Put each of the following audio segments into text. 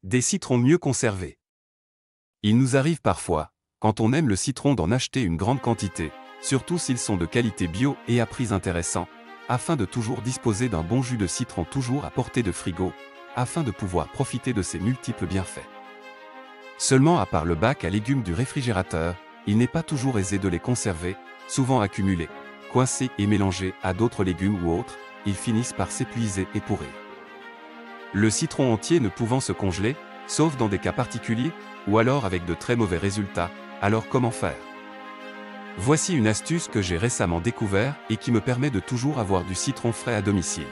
Des citrons mieux conservés. Il nous arrive parfois, quand on aime le citron, d'en acheter une grande quantité, surtout s'ils sont de qualité bio et à prix intéressant, afin de toujours disposer d'un bon jus de citron toujours à portée de frigo, afin de pouvoir profiter de ses multiples bienfaits. Seulement, à part le bac à légumes du réfrigérateur, il n'est pas toujours aisé de les conserver, souvent accumulés, coincés et mélangés à d'autres légumes ou autres, ils finissent par s'épuiser et pourrir. Le citron entier ne pouvant se congeler, sauf dans des cas particuliers, ou alors avec de très mauvais résultats, alors comment faire? Voici une astuce que j'ai récemment découvert et qui me permet de toujours avoir du citron frais à domicile.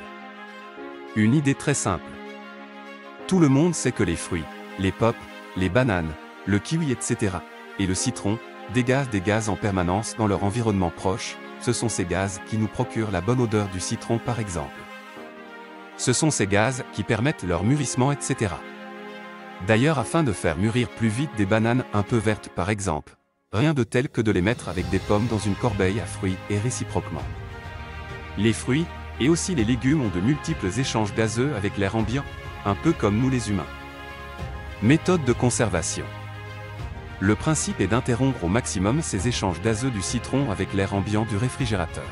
Une idée très simple. Tout le monde sait que les fruits, les pommes, les bananes, le kiwi etc., et le citron, dégagent des gaz en permanence dans leur environnement proche, ce sont ces gaz qui nous procurent la bonne odeur du citron par exemple. Ce sont ces gaz qui permettent leur mûrissement etc. D'ailleurs, afin de faire mûrir plus vite des bananes un peu vertes par exemple, rien de tel que de les mettre avec des pommes dans une corbeille à fruits et réciproquement. Les fruits, et aussi les légumes, ont de multiples échanges gazeux avec l'air ambiant, un peu comme nous les humains. Méthode de conservation. Le principe est d'interrompre au maximum ces échanges gazeux du citron avec l'air ambiant du réfrigérateur.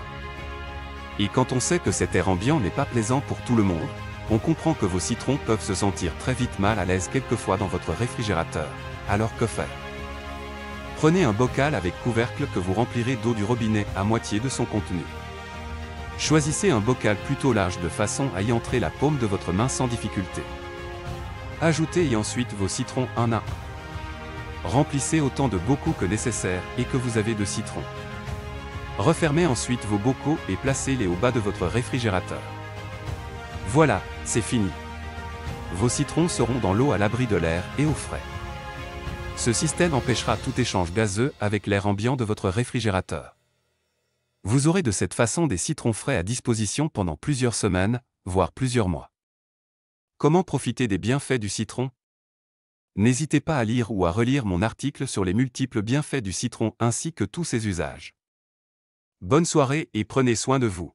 Et quand on sait que cet air ambiant n'est pas plaisant pour tout le monde, on comprend que vos citrons peuvent se sentir très vite mal à l'aise quelquefois dans votre réfrigérateur. Alors que faire? Prenez un bocal avec couvercle que vous remplirez d'eau du robinet à moitié de son contenu. Choisissez un bocal plutôt large de façon à y entrer la paume de votre main sans difficulté. Ajoutez y ensuite vos citrons un à un. Remplissez autant de bocaux que nécessaire et que vous avez de citrons. Refermez ensuite vos bocaux et placez-les au bas de votre réfrigérateur. Voilà, c'est fini. Vos citrons seront dans l'eau à l'abri de l'air et au frais. Ce système empêchera tout échange gazeux avec l'air ambiant de votre réfrigérateur. Vous aurez de cette façon des citrons frais à disposition pendant plusieurs semaines, voire plusieurs mois. Comment profiter des bienfaits du citron? N'hésitez pas à lire ou à relire mon article sur les multiples bienfaits du citron ainsi que tous ses usages. Bonne soirée et prenez soin de vous.